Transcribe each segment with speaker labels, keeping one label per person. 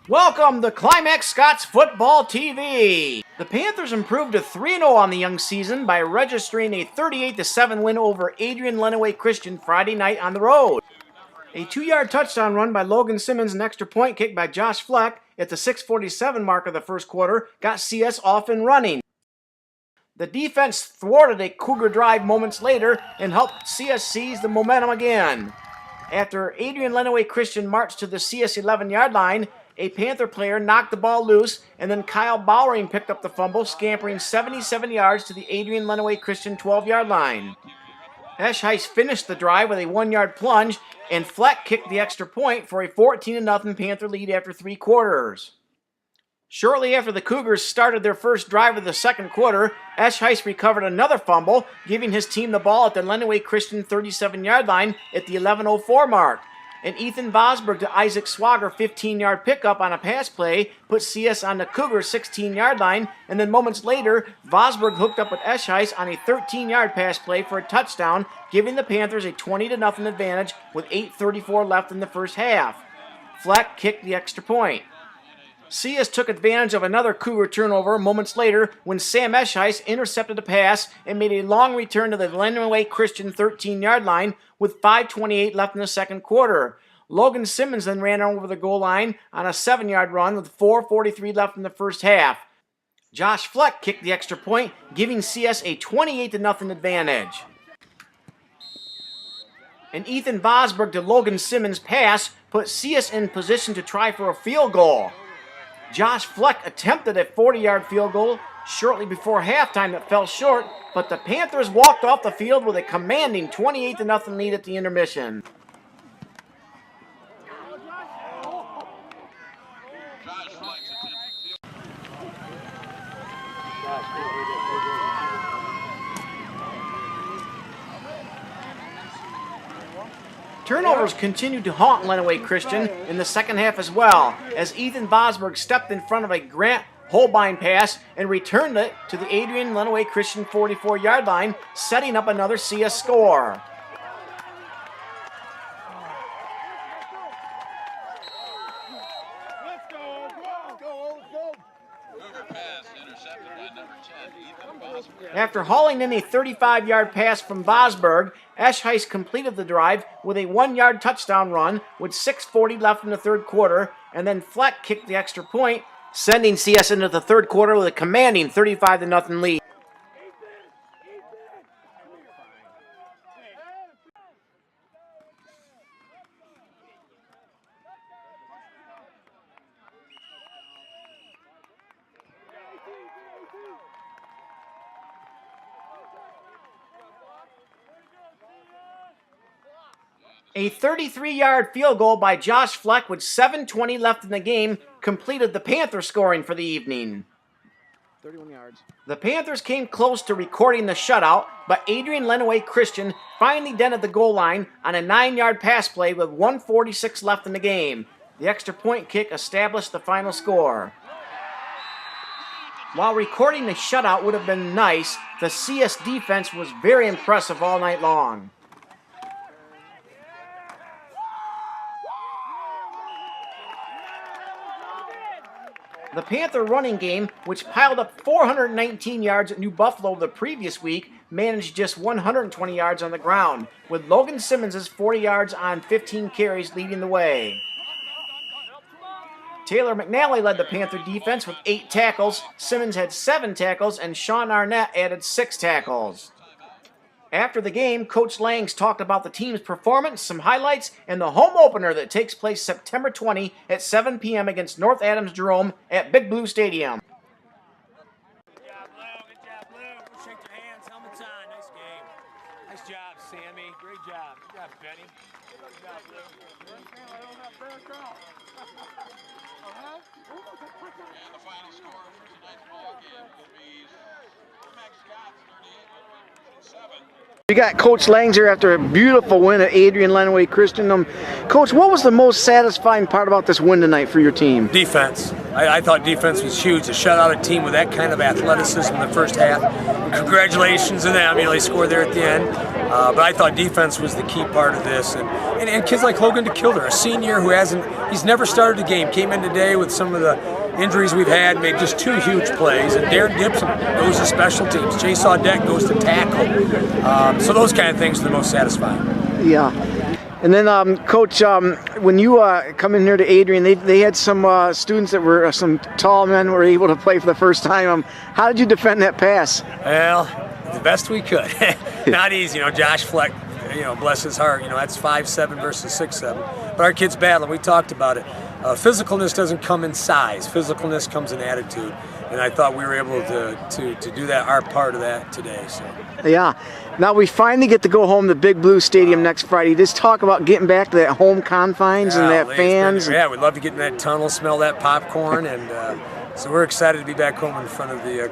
Speaker 1: Welcome to Climax Scots Football TV. The Panthers improved to 3-0 on the young season by registering a 38-7 win over Adrian Lenawee Christian Friday night on the road. A 2-yard touchdown run by Logan Simmons and extra point kick by Josh Fleck at the 6:47 mark of the first quarter got CS off and running. The defense thwarted a Cougar drive moments later and helped CS seize the momentum again. After Adrian Lenawee Christian marched to the CS 11-yard line, a Panther player knocked the ball loose, and then Kyle Bowering picked up the fumble, scampering 77 yards to the Adrian Lenawee Christian 12-yard line. Eschheis finished the drive with a 1-yard plunge, and Fleck kicked the extra point for a 14-0 Panther lead after 3 quarters. Shortly after the Cougars started their first drive of the second quarter, Eschheis recovered another fumble, giving his team the ball at the Lenawee Christian 37-yard line at the 11:04 mark. And Ethan Vosberg to Isaac Swager 15-yard pickup on a pass play put CS on the Cougars 16-yard line, and then moments later, Vosberg hooked up with Eschheis on a 13-yard pass play for a touchdown, giving the Panthers a 20-0 advantage with 8:34 left in the first half. Fleck kicked the extra point. CS took advantage of another Cougar turnover moments later when Sam Eschheis intercepted a pass and made a long return to the Lenawee Christian 13-yard line with 5:28 left in the second quarter. Logan Simmons then ran over the goal line on a 7-yard run with 4:43 left in the first half. Josh Fleck kicked the extra point, giving CS a 28-0 advantage. And Ethan Vosberg to Logan Simmons' pass put CS in position to try for a field goal. Josh Fleck attempted a 40-yard field goal shortly before halftime that fell short, but the Panthers walked off the field with a commanding 28-0 lead at the intermission. Turnovers continued to haunt Lenawee Christian in the second half as well, as Ethan Vosberg stepped in front of a Grant Holbein pass and returned it to the Adrian Lenawee Christian 44-yard line, setting up another CS score. After hauling in a 35-yard pass from Vosberg, Eschheis completed the drive with a 1-yard touchdown run with 6:40 left in the third quarter, and then Fleck kicked the extra point, sending CS into the third quarter with a commanding 35-0 lead. A 33-yard field goal by Josh Fleck with 7:20 left in the game completed the Panther scoring for the evening. 31 yards. The Panthers came close to recording the shutout, but Adrian Lenawee Christian finally dented the goal line on a 9-yard pass play with 1:46 left in the game. The extra point kick established the final score. While recording the shutout would have been nice, the CS defense was very impressive all night long. The Panther running game, which piled up 419 yards at New Buffalo the previous week, managed just 120 yards on the ground, with Logan Simmons' 40 yards on 15 carries leading the way. Taylor McNally led the Panther defense with 8 tackles, Simmons had 7 tackles, and Sean Arnett added 6 tackles. After the game, Coach Langs talked about the team's performance, some highlights, and the home opener that takes place September 20 at 7 p.m. against North Adams Jerome at Big Blue Stadium.
Speaker 2: Good job, Lou. Good job, Lou. Shake your hands. Helmets on. Nice game. Nice job, Sammy. Great job. Good job, Benny. Good job, Lou.
Speaker 3: And the final score for tonight's ball game will be Climax Scots 38-7.
Speaker 1: We got Coach Langs here after a beautiful win at Adrian Lenawee Christian. Coach, what was the most satisfying part about this win tonight for your team?
Speaker 2: Defense. I thought defense was huge. To shut out a team with that kind of athleticism in the first half. Congratulations to them. They scored there at the end. But I thought defense was the key part of this, and kids like Logan DeKilder, a senior who he's never started a game, came in today with some of the injuries we've had, made just 2 huge plays, and Darren Gibson goes to special teams. Chase Audette goes to tackle. So those kind of things are the most satisfying.
Speaker 1: Yeah. And then, Coach, when you come in here to Adrian, they had some students that were some tall men were able to play for the first time. How did you defend that pass?
Speaker 2: Well, the best we could. Not easy, Josh Fleck, bless his heart, that's 5'7" versus 6'7". But our kids battle, we talked about it. Physicalness doesn't come in size. Physicalness comes in attitude. And I thought we were able to do that, our part of that today. So.
Speaker 1: Yeah. Now we finally get to go home to Big Blue Stadium next Friday. Just talk about getting back to that home confines and that fans.
Speaker 2: Yeah, we'd love to get in that tunnel, smell that popcorn, and so we're excited to be back home in front of the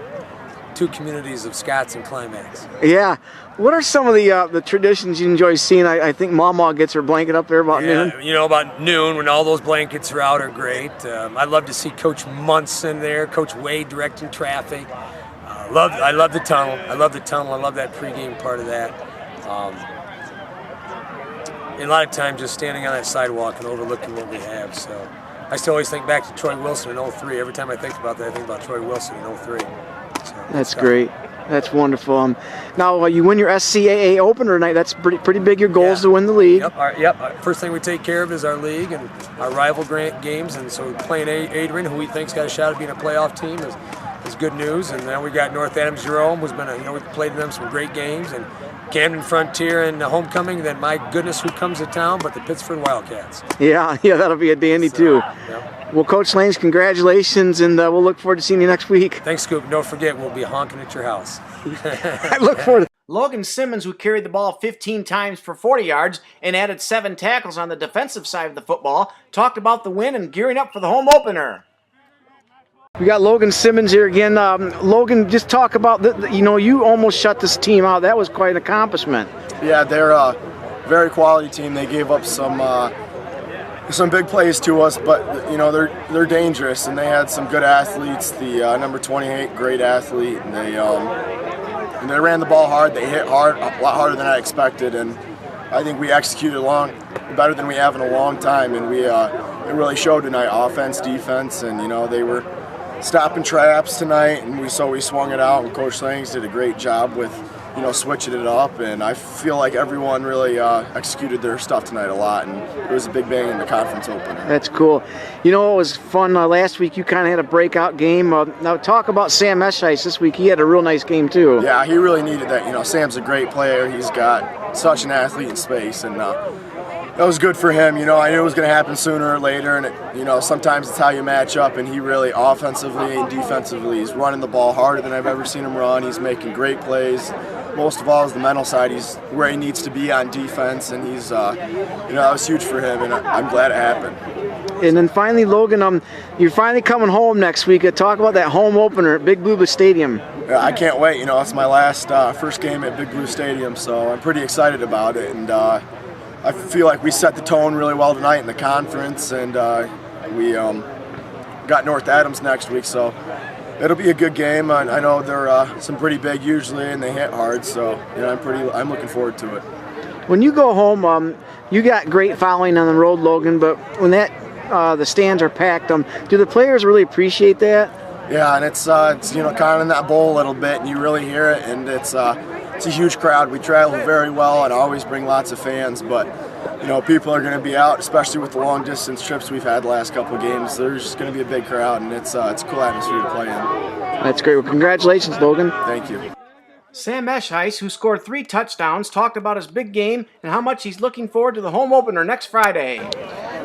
Speaker 2: 2 communities of Scotts and Climax.
Speaker 1: Yeah. What are some of the traditions you enjoy seeing? I think Mama gets her blanket up there about noon.
Speaker 2: About noon when all those blankets are out are great. I love to see Coach Munson there, Coach Wade directing traffic. I love the tunnel. I love that pregame part of that. And a lot of times just standing on that sidewalk and overlooking what we have. So I still always think back to Troy Wilson in 03. Every time I think about that, I think about Troy Wilson in 03. So,
Speaker 1: that's great. That's wonderful. Now you win your SCAA opener tonight. That's pretty big. Your goal is to win the league.
Speaker 2: Yep. First thing we take care of is our league and our rival games, and so playing Adrian, who we think's got a shot at being a playoff team, is good news. And then we got North Adams Jerome, who's been we've played them some great games, and Camden Frontier and Homecoming. Then my goodness, who comes to town but the Pittsford Wildcats? Yeah, that'll be a dandy too. Yep. Well, Coach Lange, congratulations, and we'll look forward to seeing you next week. Thanks, Scoop. Don't forget, we'll be honking at your house. I look forward to it. Logan Simmons, who carried the ball 15 times for 40 yards and added 7 tackles on the defensive side of the football, talked about the win and gearing up for the home opener. We got Logan Simmons here again. Logan, just talk about, you almost shut this team out. That was quite an accomplishment.
Speaker 4: Yeah, they're a very quality team. They gave up some big plays to us, but they're dangerous, and they had some good athletes. The number 28, great athlete, and they ran the ball hard. They hit hard, a lot harder than I expected, and I think we executed better than we have in a long time. And it really showed tonight, offense, defense, and they were stopping traps tonight, and we swung it out. And Coach Lange did a great job with switching it up, and I feel like everyone really executed their stuff tonight a lot, and it was a big bang in the conference opener. That's cool. It was fun last week. You kind of had a breakout game. Now talk about Sam Eschice this week. He had a real nice game too. Yeah, he really needed that. Sam's a great player. He's got such an athlete in space, and that was good for him. I knew it was going to happen sooner or later, and sometimes it's how you match up, and he really, offensively and defensively, he's running the ball harder than I've ever seen him run. He's making great plays. Most of all is the mental side. He's where he needs to be on defense, and he's, that was huge for him, and I'm glad it happened. And then finally, Logan, you're finally coming home next week. Talk about that home opener at Big Blue Stadium. Yeah, I can't wait. It's my last first game at Big Blue Stadium, so I'm pretty excited about it, and I feel like we set the tone really well tonight in the conference, and we got North Adams next week, so it'll be a good game. I know they're some pretty big usually, and they hit hard, so I'm looking forward to it. When you go home, you got great following on the road, Logan, but when the stands are packed, do the players really appreciate that? Yeah, and it's kind of in that bowl a little bit, and you really hear it, and it's a huge crowd. We travel very well and always bring lots of fans, but people are going to be out, especially with the long distance trips we've had the last couple of games. There's just going to be a big crowd, and it's a cool atmosphere to play in. That's great. Well, congratulations, Logan. Thank you. Sam Eschice, who scored 3 touchdowns, talked about his big game and how much he's looking forward to the home opener next Friday.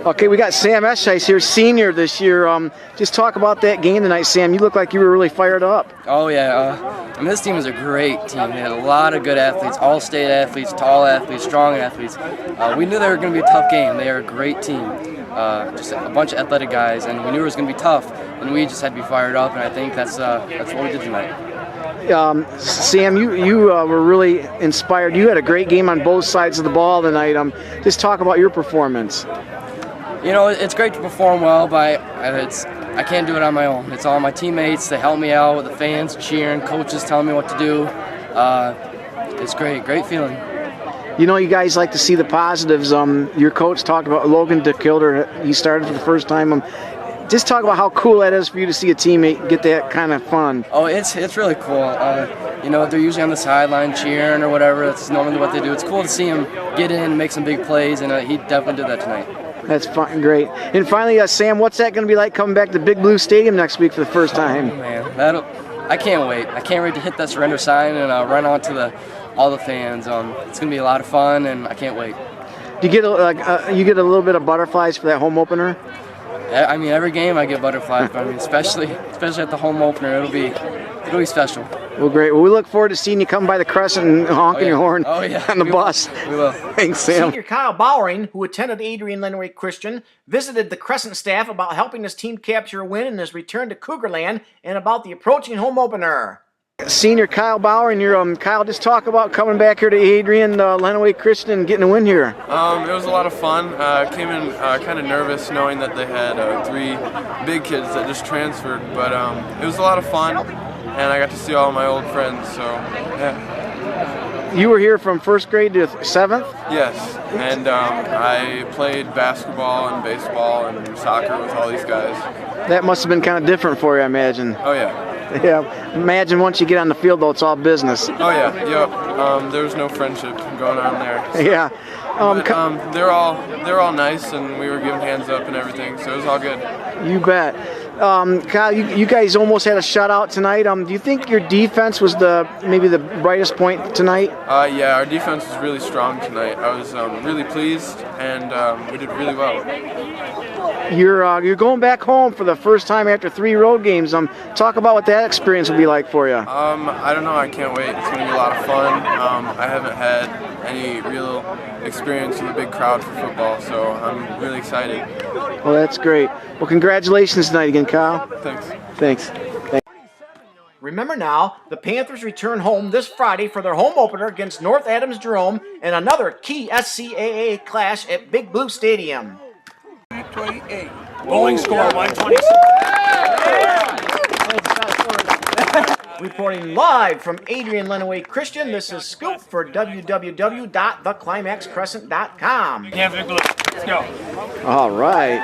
Speaker 4: Okay, we got Sam Eschice here, senior this year. Just talk about that game tonight, Sam. You look like you were really fired up. Oh, yeah. This team is a great team. They had a lot of good athletes, all-state athletes, tall athletes, strong athletes. We knew they were going to be a tough game. They are a great team. Just a bunch of athletic guys, and we knew it was going to be tough, and we just had to be fired up, and I think that's what we did tonight. Sam, you were really inspired. You had a great game on both sides of the ball tonight. Just talk about your performance. It's great to perform well, but I can't do it on my own. It's all my teammates. They help me out with the fans cheering, coaches telling me what to do. It's great feeling.
Speaker 1: You know, you guys like to see the positives. Your coach talked about Logan DeKilder. He started for the first time. Just talk about how cool that is for you to see a teammate get that kind of fun.
Speaker 5: Oh, it's really cool. You know, they're usually on the sideline cheering or whatever. That's normally what they do. It's cool to see him get in, make some big plays, and he definitely did that tonight.
Speaker 1: That's fun, great. And finally, Sam, what's that going to be like coming back to Big Blue Stadium next week for the first time?
Speaker 5: Oh, man, I can't wait. I can't wait to hit that surrender sign and run on to all the fans. It's going to be a lot of fun, and I can't wait.
Speaker 1: Do you get you get a little bit of butterflies for that home opener?
Speaker 5: I mean, every game I get butterflies, but I mean, especially at the home opener, it'll be special.
Speaker 1: Well, great. Well, we look forward to seeing you come by the Crescent and honking your horn on the bus.
Speaker 5: We will.
Speaker 1: Thanks, Sam.
Speaker 6: Senior Kyle Bowering, who attended Adrian Lenawee Christian, visited the Crescent staff about helping his team capture a win in his return to Cougarland and about the approaching home opener.
Speaker 1: Senior Kyle Bowering, you're Kyle. Just talk about coming back here to Adrian Lenawee Christian and getting a win here.
Speaker 7: It was a lot of fun. Came in kind of nervous knowing that they had 3 big kids that just transferred, but it was a lot of fun, and I got to see all my old friends. So yeah.
Speaker 1: You were here from 1st grade to 7th?
Speaker 7: Yes, and I played basketball and baseball and soccer with all these guys.
Speaker 1: That must have been kind of different for you, I imagine.
Speaker 7: Oh yeah.
Speaker 1: Yeah. Imagine once you get on the field, though, it's all business.
Speaker 7: Oh yeah. Yep. There was no friendship going on there.
Speaker 1: Yeah.
Speaker 7: But, they're all nice, and we were giving hands up and everything, so it was all good.
Speaker 1: You bet. Kyle, you guys almost had a shutout tonight. Do you think your defense was maybe the brightest point tonight?
Speaker 7: Yeah, our defense was really strong tonight. I was really pleased, and we did really well.
Speaker 1: You're going back home for the first time after 3 road games. Talk about what that experience will be like for you.
Speaker 7: I don't know. I can't wait. It's going to be a lot of fun. I haven't had any real experience with a big crowd for football, so I'm really excited.
Speaker 1: Well, that's great. Well, congratulations tonight again, Kyle.
Speaker 7: Thanks.
Speaker 6: Remember now, the Panthers return home this Friday for their home opener against North Adams Jerome and another key SCAA clash at Big Blue Stadium.
Speaker 2: 28. Bowling score 126.
Speaker 6: Reporting live from Adrian Lenawee Christian, this is Scoop for www.theclimaxcrescent.com.
Speaker 2: Yeah, Big Blue. Let's go.
Speaker 1: All right.